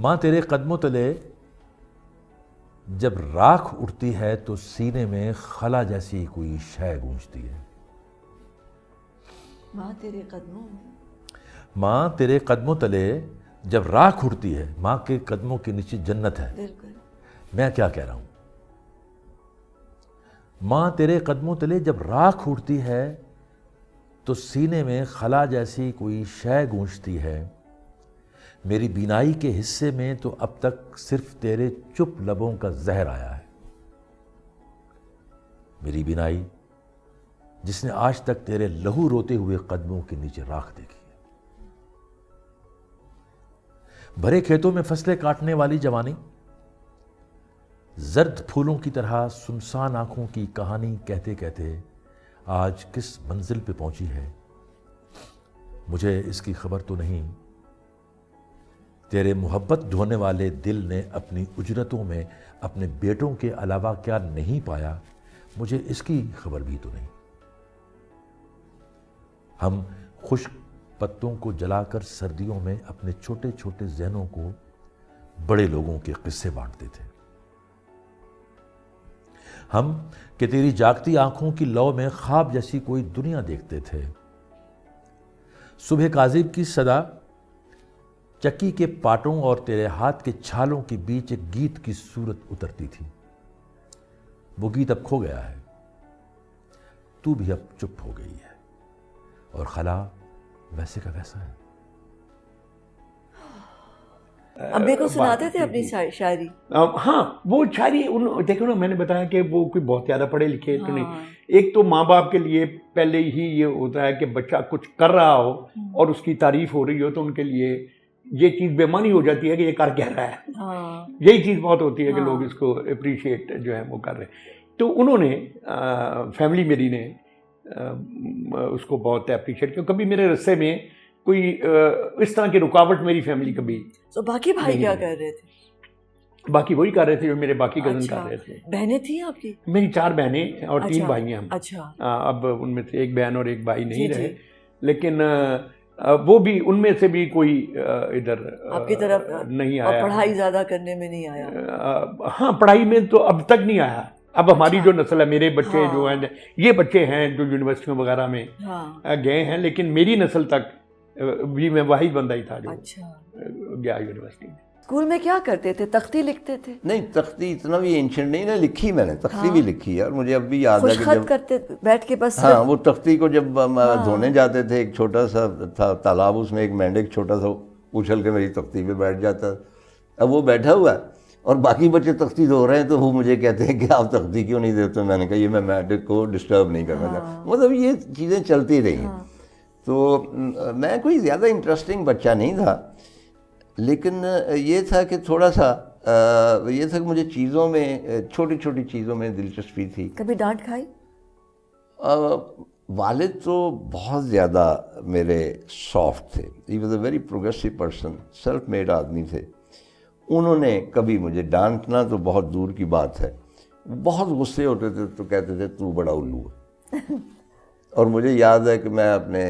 ماں تیرے قدموں تلے جب راکھ اٹھتی ہے تو سینے میں خلا جیسی کوئی شے گونجتی ہے. ماں تیرے قدموں ماں تیرے قدموں تلے جب راکھ اٹھتی ہے، ماں کے قدموں کے نیچے جنت ہے. بالکل. میں کیا کہہ رہا ہوں؟ ماں تیرے قدموں تلے جب راکھ اٹھتی ہے تو سینے میں خلا جیسی کوئی شے گونجتی ہے. میری بینائی کے حصے میں تو اب تک صرف تیرے چپ لبوں کا زہر آیا ہے. میری بینائی جس نے آج تک تیرے لہو روتے ہوئے قدموں کے نیچے راکھ دیکھی ہے. بھرے کھیتوں میں فصلیں کاٹنے والی جوانی زرد پھولوں کی طرح سنسان آنکھوں کی کہانی کہتے کہتے آج کس منزل پہ پہنچی ہے مجھے اس کی خبر تو نہیں. تیرے محبت ڈھونے والے دل نے اپنی اجرتوں میں اپنے بیٹوں کے علاوہ کیا نہیں پایا مجھے اس کی خبر بھی تو نہیں. ہم خشک پتوں کو جلا کر سردیوں میں اپنے چھوٹے چھوٹے ذہنوں کو بڑے لوگوں کے قصے بانٹتے تھے. ہم کہ تیری جاگتی آنکھوں کی لو میں خواب جیسی کوئی دنیا دیکھتے تھے. صبح کاذب کی صدا چکی کے پاٹوں اور تیرے ہاتھ کے چھالوں کے بیچ ایک گیت کی صورت اترتی تھی. وہ گیت اب کھو گیا ہے. تو بھی اب چپ ہو گئی ہے اور خلا ویسے کا ویسا ہے. ابے کو سناتے تھے اپنی شاعری؟ ہاں وہ شاعری دیکھو نا، میں نے بتایا کہ وہ کوئی بہت زیادہ پڑھے لکھے تو نہیں. ایک تو ماں باپ کے لیے پہلے ہی یہ ہوتا ہے کہ بچہ کچھ کر رہا ہو اور اس کی تعریف ہو رہی ہو تو ان کے لیے یہ چیز بے معنی ہو جاتی ہے کہ یہ کر کیا رہا ہے. یہی چیز بہت ہوتی ہے کہ لوگ اس کو اپریشیٹ جو ہے وہ کر رہے ہیں. تو انہوں نے فیملی میری نے اس کو بہت اپریشیٹ کیا. کبھی میرے رستے میں کوئی اس طرح کی رکاوٹ میری فیملی کبھی. تو باقی بھائی کیا کر رہے تھے؟ باقی وہی کر رہے تھے جو میرے باقی کزن کر رہے تھے. بہنیں تھیں آپ کی؟ میری 4 بہنیں اور 3 بھائی ہیں ہم. اچھا. اب ان میں سے ایک بہن اور ایک بھائی نہیں رہے، لیکن وہ بھی ان میں سے بھی کوئی ادھر آپ کی طرف نہیں آیا. پڑھائی زیادہ کرنے میں نہیں آیا؟ ہاں پڑھائی میں تو اب تک نہیں آیا. اب ہماری جو نسل ہے، میرے بچے جو ہیں، یہ بچے ہیں جو یونیورسٹیوں وغیرہ میں گئے ہیں، لیکن میری نسل تک بھی میں واحد بندہ ہی تھا جو گیا یونیورسٹی میں. اسکول میں کیا کرتے تھے؟ تختی لکھتے تھے؟ نہیں، تختی اتنا بھی اینشنٹ نہیں نا لکھی. میں نے تختی بھی لکھی ہے اور مجھے اب بھی یاد ہے کہ خط کرتے بیٹھ کے بس. ہاں وہ تختی کو جب دھونے جاتے تھے، ایک چھوٹا سا تھا تالاب، اس میں ایک مینڈک چھوٹا سا اچھل کے میری تختی پہ بیٹھ جاتا. اب وہ بیٹھا ہوا ہے اور باقی بچے تختی دھو رہے ہیں تو وہ مجھے کہتے ہیں کہ آپ تختی کیوں نہیں دیتے. میں نے کہا یہ میں مینڈک کو ڈسٹرب نہیں کرنا چاہتا. مطلب یہ چیزیں چلتی رہی ہیں. تو میں کوئی زیادہ انٹرسٹنگ بچہ نہیں تھا، لیکن یہ تھا کہ تھوڑا سا یہ تھا کہ مجھے چیزوں میں، چھوٹی چھوٹی چیزوں میں دلچسپی تھی. کبھی ڈانٹ کھائی؟ والد تو بہت زیادہ میرے سافٹ تھے. He was a very progressive person, self made آدمی تھے. انہوں نے کبھی مجھے ڈانٹنا تو بہت دور کی بات ہے. بہت غصے ہوتے تھے تو کہتے تھے تو بڑا الو ہے. اور مجھے یاد ہے کہ میں اپنے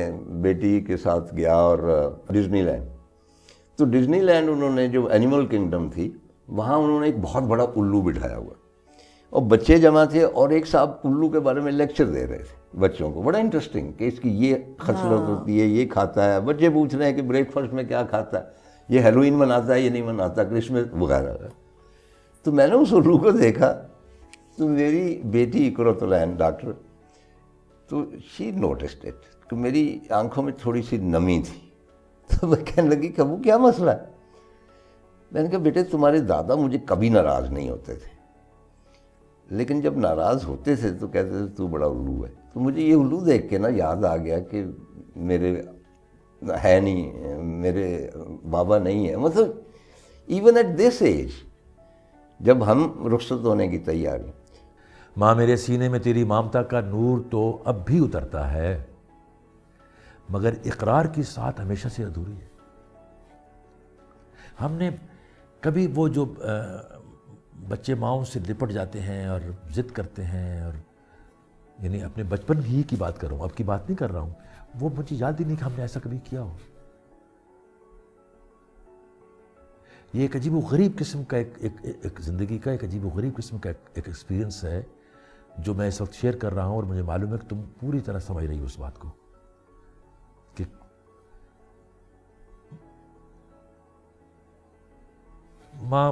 بیٹی کے ساتھ گیا اور ڈزنی لینڈ. تو ڈزنی لینڈ انہوں نے جو اینیمل کنگڈم تھی وہاں انہوں نے ایک بہت بڑا الو بٹھایا ہوا اور بچے جمع تھے اور ایک صاحب الو کے بارے میں لیکچر دے رہے تھے بچوں کو. بڑا انٹرسٹنگ کہ اس کی یہ خصلت ہوتی ہے، یہ کھاتا ہے. بچے پوچھ رہے ہیں کہ بریک فاسٹ میں کیا کھاتا ہے، یہ ہیلوئین مناتا ہے، یہ نہیں مناتا، کرسمس وغیرہ. تو میں نے اس الو کو دیکھا تو میری بیٹی قرۃ العین ڈاکٹر، تو شی نوٹسڈ اٹ کہ میری آنکھوں میں تھوڑی سی نمی تھی. تو میں کہنے لگی کہ وہ کیا مسئلہ ہے. میں نے کہا بیٹے تمہارے دادا مجھے کبھی ناراض نہیں ہوتے تھے، لیکن جب ناراض ہوتے تھے تو کہتے تھے تو بڑا الو ہے. تو مجھے یہ الو دیکھ کے نا یاد آ گیا کہ میرے ہے نہیں، میرے بابا نہیں ہے. مطلب ایون ایٹ دس ایج جب ہم رخصت ہونے کی تیاری. ماں میرے سینے میں تیری ممتا کا نور تو اب بھی اترتا ہے، مگر اقرار کی ساتھ ہمیشہ سے ادھوری ہے. ہم نے کبھی وہ جو بچے ماؤں سے لپٹ جاتے ہیں اور ضد کرتے ہیں، اور یعنی اپنے بچپن ہی کی بات کر رہا ہوں، اب کی بات نہیں کر رہا ہوں، وہ مجھے یاد ہی نہیں کہ ہم نے ایسا کبھی کیا ہو. یہ ایک عجیب و غریب قسم کا ایک زندگی کا ایک عجیب و غریب قسم کا ایک ایکسپیرینس ہے جو میں اس وقت شیئر کر رہا ہوں، اور مجھے معلوم ہے کہ تم پوری طرح سمجھ رہی ہو اس بات کو کہ ماں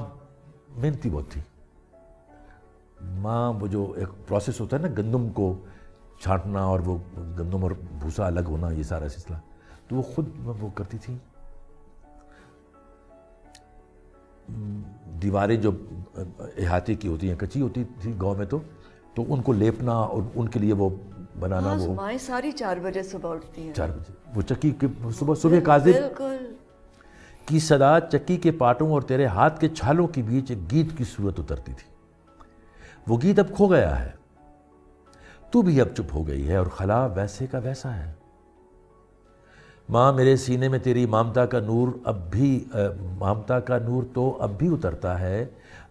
محنتی بہت تھی. ماں وہ جو ایک پروسیس ہوتا ہے نا گندم کو چھانٹنا اور وہ گندم اور بھوسا الگ ہونا، یہ سارا سلسلہ تو وہ خود وہ کرتی تھی. دیواریں جو احاطے کی ہوتی ہیں کچی ہوتی تھی گاؤں میں تو ان کو لیپنا اور ان کے لیے وہ بنانا. وہ مائیں ساری 4 بجے صبح اٹھتی ہیں. 4 بجے وہ چکی کے صبح کاذب کی صدا چکی کے پاٹوں اور تیرے ہاتھ کے چھالوں کے بیچ ایک گیت کی صورت اترتی تھی. وہ گیت اب کھو گیا ہے، تو بھی اب چپ ہو گئی ہے اور خلا ویسے کا ویسا ہے. ماں میرے سینے میں تیری مامتا کا نور تو اب بھی اترتا ہے،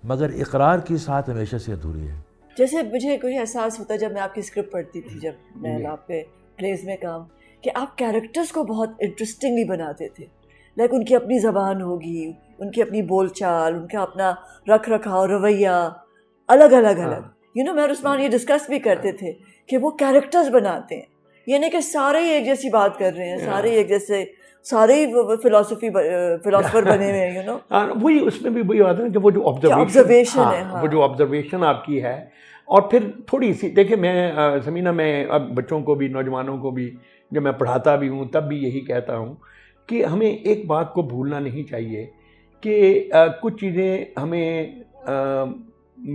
مگر اقرار کی ساتھ ہمیشہ سے ادھوری ہے. جیسے مجھے کوئی احساس ہوتا ہے جب میں آپ کی اسکرپٹ پڑھتی تھی، جب میں آپ کے پلیز میں کام، کہ آپ کیریکٹرز کو بہت انٹرسٹنگلی بناتے تھے. لائک ان کی اپنی زبان ہوگی، ان کی اپنی بول چال، ان کا اپنا رکھ رکھاؤ، رویہ الگ الگ. میں اور عثمان یہ ڈسکس بھی کرتے تھے کہ وہ کیریکٹرز بناتے ہیں، یہ نہیں کہ سارے ہی ایک جیسی بات کر رہے ہیں، سارے ایک جیسے، سارے ہی فلاسفر بنے ہوئے ہیں. وہی اس میں بھی وہی بات ہے کہ وہ جو آبزرویشن ہے، وہ جو آبزرویشن آپ کی ہے. اور پھر تھوڑی سی دیکھیں، میں سمینہ میں اب بچوں کو بھی نوجوانوں کو بھی جب میں پڑھاتا بھی ہوں تب بھی یہی کہتا ہوں کہ ہمیں ایک بات کو بھولنا نہیں چاہیے کہ کچھ چیزیں ہمیں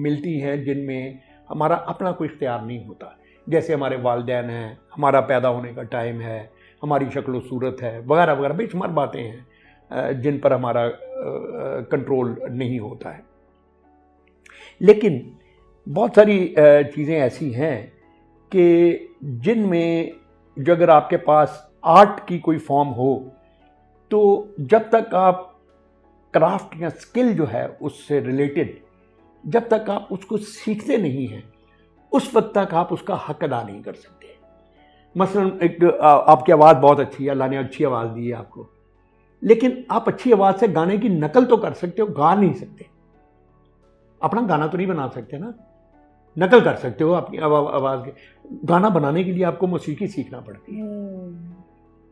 ملتی ہیں جن میں ہمارا اپنا کوئی اختیار نہیں ہوتا. جیسے ہمارے والدین ہیں، ہمارا پیدا ہونے کا ٹائم ہے، ہماری شکل و صورت ہے، وغیرہ وغیرہ، بے شمار باتیں ہیں جن پر ہمارا کنٹرول نہیں ہوتا ہے. لیکن بہت ساری چیزیں ایسی ہیں کہ جن میں جو اگر آپ کے پاس آرٹ کی کوئی فارم ہو تو جب تک آپ کرافٹ یا سکل جو ہے اس سے ریلیٹڈ جب تک آپ اس کو سیکھتے نہیں ہیں اس وقت تک آپ اس کا حق ادا نہیں کر سکتے. مثلا ایک آپ کی آواز بہت اچھی ہے، اللہ نے اچھی آواز دی ہے آپ کو، لیکن آپ اچھی آواز سے گانے کی نقل تو کر سکتے ہو، گا نہیں سکتے. اپنا گانا تو نہیں بنا سکتے نا، نقل کر سکتے ہو اپنی آواز کے. گانا بنانے کے لیے آپ کو موسیقی سیکھنا پڑتی ہے.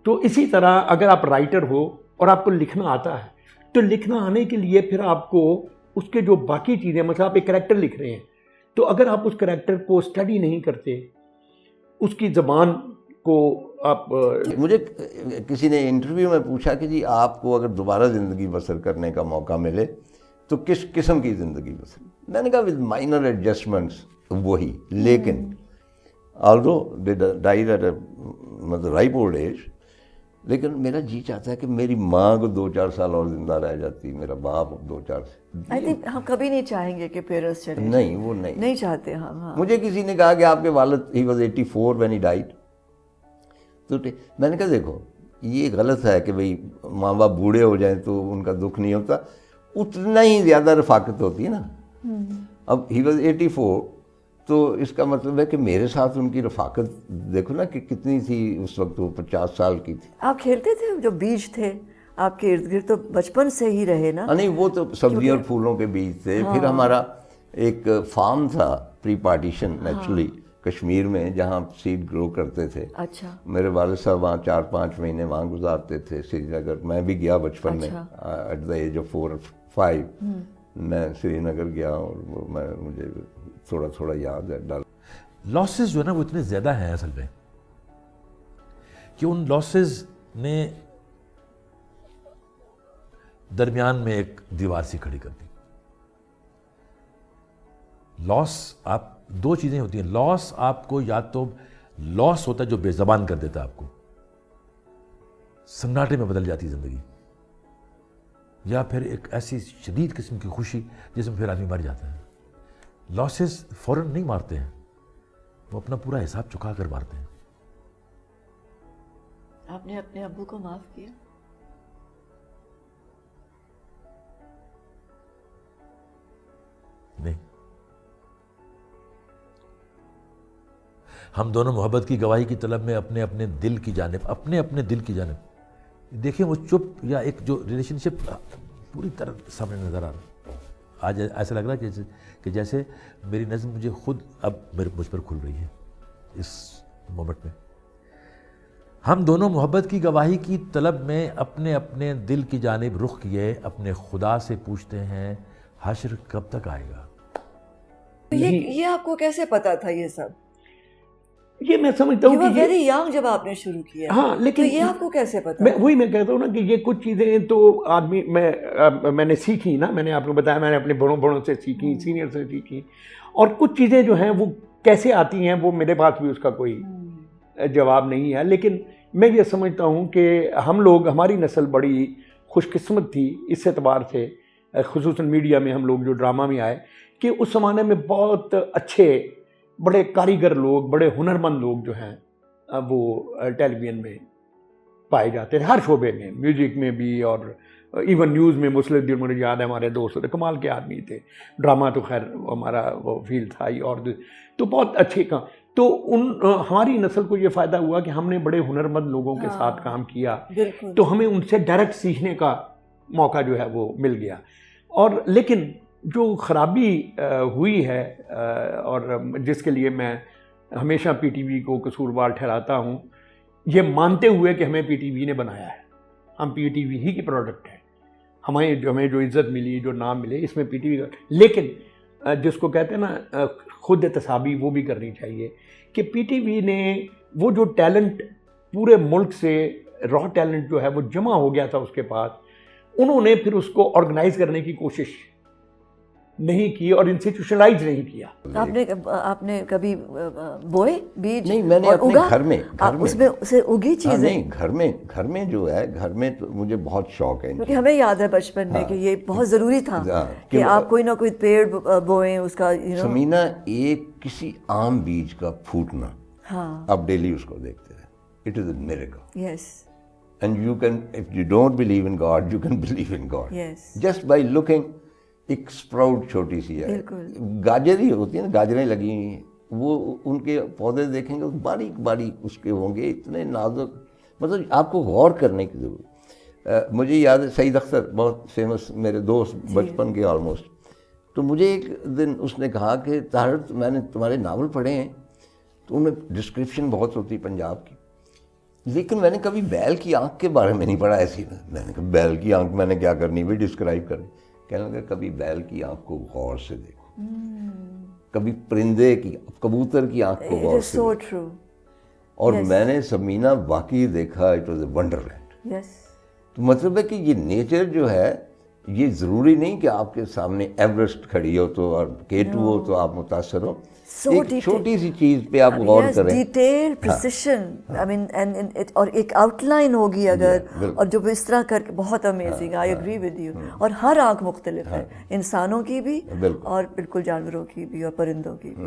تو اسی طرح اگر آپ رائٹر ہو اور آپ کو لکھنا آتا ہے تو لکھنا آنے کے لیے پھر آپ کو اس کے جو باقی چیزیں، مثلا آپ ایک کریکٹر لکھ رہے ہیں تو اگر آپ اس کریکٹر کو اسٹڈی نہیں کرتے، اس کی زبان کو آپ. مجھے کسی نے انٹرویو میں پوچھا کہ جی آپ کو اگر دوبارہ زندگی بسر کرنے کا موقع ملے تو کس قسم کی زندگی بسر؟ میں نے کہا ود مائنر ایڈجسٹمنٹس وہی، لیکن آلدو دے ڈائیڈ ایٹ مطلب رائپ اولڈ ایج، لیکن میرا جی چاہتا ہے کہ میری ماں کو 2-4 سال اور زندہ رہ جاتی، میرا باپ 2-4 آئی تھنک ہم کبھی نہیں چاہیں گے کہ پیرنٹس چلے. نہیں، وہ نہیں چاہتے ہم. مجھے کسی نے کہا کہ آپ کے والد he was 84 when he died، تو میں نے کہا دیکھو یہ غلط ہے کہ بھئی ماں باپ بوڑھے ہو جائیں تو ان کا دکھ نہیں ہوتا، اتنا ہی زیادہ رفاقت ہوتی ہے نا. اب ہی واز 84 تو اس کا مطلب ہے کہ میرے ساتھ ان کی رفاقت دیکھو نا کہ کتنی تھی اس وقت، وہ 50 سال کی تھی. آپ کھیلتے تھے؟ جو بیج تھے آپ کے ارد گرد تو بچپن سے ہی رہے نا؟ نہیں، وہ تو سبزیوں اور پھولوں کے بیج تھے. پھر ہمارا ایک فارم تھا پری پارٹیشن نیچرلی کشمیر میں جہاں سیڈ گرو کرتے تھے. اچھا. میرے والد صاحب وہاں 4-5 مہینے وہاں گزارتے تھے سری نگر. میں بھی گیا بچپن میں at the age of 4 or 5 میں سری نگر گیا اور مجھے تھوڑا تھوڑا یاد ہے. لاسز جو ہے نا وہ اتنے زیادہ ہیں اصل میں کہ ان لاسز نے درمیان میں ایک دیوار سی کھڑی کر دی. لاس آپ 2 چیزیں ہوتی ہیں. لاس آپ کو یا تو لاس ہوتا ہے جو بے زبان کر دیتا ہے آپ کو، سناٹے میں بدل جاتی زندگی، یا پھر ایک ایسی شدید قسم کی خوشی جس میں پھر آدمی مر جاتا ہے. لاسز فوراً نہیں مارتے ہیں، وہ اپنا پورا حساب چکا کر مارتے ہیں. آپ نے اپنے ابو کو معاف کیا؟ نہیں. ہم دونوں محبت کی گواہی کی طلب میں اپنے اپنے دل کی جانب دیکھیں وہ چپ، یا ایک جو ریلیشن شپ پوری طرح سامنے نظر آ رہا. آج ایسا لگ رہا ہے کہ جیسے میری نظم مجھے خود اب مجھ پر کھل رہی ہے اس مومنٹ میں. ہم دونوں محبت کی گواہی کی طلب میں اپنے اپنے دل کی جانب رخ کیے، اپنے خدا سے پوچھتے ہیں حشر کب تک آئے گا. یہ آپ کو کیسے پتا تھا یہ سب؟ یہ میں سمجھتا ہوں کہ ویری ینگ جب آپ نے شروع کیا. ہاں لیکن یہ آپ کو کیسے پتا؟ وہی میں کہتا ہوں نا کہ یہ کچھ چیزیں تو آدمی میں نے سیکھی نا، میں نے آپ کو بتایا میں نے اپنے بڑوں سے سیکھی، سینئر سے سیکھی، اور کچھ چیزیں جو ہیں وہ کیسے آتی ہیں وہ میرے پاس بھی اس کا کوئی جواب نہیں ہے. لیکن میں یہ سمجھتا ہوں کہ ہم لوگ، ہماری نسل بڑی خوش قسمت تھی اس اعتبار سے، خصوصاً میڈیا میں ہم لوگ جو ڈرامہ میں آئے، کہ اس زمانے میں بہت اچھے بڑے کاریگر لوگ، بڑے ہنرمند لوگ جو ہیں وہ ٹیلی ویژن میں پائے جاتے تھے، ہر شعبے میں، میوزک میں بھی اور ایون نیوز میں. مسلم الدین مجھے یاد ہے، ہمارے دوست کمال کے آدمی تھے. ڈرامہ تو خیر ہمارا وہ فیلڈ تھا ہی، اور تو بہت اچھے کام. تو ہماری نسل کو یہ فائدہ ہوا کہ ہم نے بڑے ہنرمند لوگوں کے ساتھ کام کیا، تو ہمیں ان سے ڈائریکٹ سیکھنے کا موقع جو ہے وہ مل گیا. اور لیکن جو خرابی ہوئی ہے اور جس کے لیے میں ہمیشہ پی ٹی وی کو قصوروار ٹھہراتا ہوں، یہ مانتے ہوئے کہ ہمیں پی ٹی وی نے بنایا ہے، ہم پی ٹی وی ہی کی پروڈکٹ ہیں، ہمیں جو عزت ملی، جو نام ملے، اس میں پی ٹی وی کا. لیکن جس کو کہتے ہیں نا خود احتسابی، وہ بھی کرنی چاہیے کہ پی ٹی وی نے وہ جو ٹیلنٹ پورے ملک سے، را ٹیلنٹ جو ہے وہ جمع ہو گیا تھا اس کے پاس، انہوں نے پھر اس کو آرگنائز کرنے کی کوشش نہیں کی اور انسٹیٹیوشنلائز نہیں کیا. آپ نے کبھی بوئے بیج؟ نہیں، میں نے اپنے گھر میں اس میں اسے اگی چیزیں؟ نہیں، گھر میں جو ہے، گھر میں تو مجھے بہت شوق ہے، کیونکہ ہمیں یاد ہے بچپن میں کہ یہ بہت ضروری تھا کہ آپ کوئی نہ کوئی پیڑ بوئیں اس کا. سمینا، ایک کسی عام بیج کا پھوٹنا، آپ ڈیلی اس کو دیکھتے ہیں، it is a miracle. Yes. And you can, if you don't believe in God, you can believe in God just by looking. ایک اسپراؤٹ چھوٹی سی ہے، گاجر ہی ہوتی ہے نا، گاجریں لگی ہوئی ہیں، وہ ان کے پودے دیکھیں گے باریک باریک اس کے ہوں گے، اتنے نازک، مطلب آپ کو غور کرنے کی ضرورت. مجھے یاد ہے سعید اختر، بہت فیمس میرے دوست بچپن کے آلموسٹ، تو مجھے ایک دن اس نے کہا کہ طاہر میں نے تمہارے ناول پڑھے ہیں تو ان میں ڈسکرپشن بہت ہوتی پنجاب کی، لیکن میں نے کبھی بیل کی آنکھ کے بارے میں نہیں پڑھا. ایسی میں نے کہا بیل کی آنکھ میں نے کیا کرنی بھی ڈسکرائب کرنی. کہنے لگا کبھی بیل کی آنکھ کو غور سے دیکھو، کبھی پرندے کی، کبوتر کی آنکھ کو غور سے دیکھو. اور میں نے سمینا واقعی دیکھا، it was a wonderland. تو مطلب ہے کہ یہ نیچر جو ہے، یہ ضروری نہیں کہ آپ کے سامنے ایوریسٹ کھڑی ہو تو اور K2 ہو تو آپ متاثر ہو. ایک چھوٹی سی چیز پہ آپ غور کریں، ڈیٹیل پریسیشن، آئی مین، اور ایک آؤٹ لائن ہوگی اگر، اور جو اس طرح کر کے بہت amazing. I agree with you. اور ہر آنکھ مختلف ہے، انسانوں کی بھی اور بالکل جانوروں کی بھی اور پرندوں کی بھی.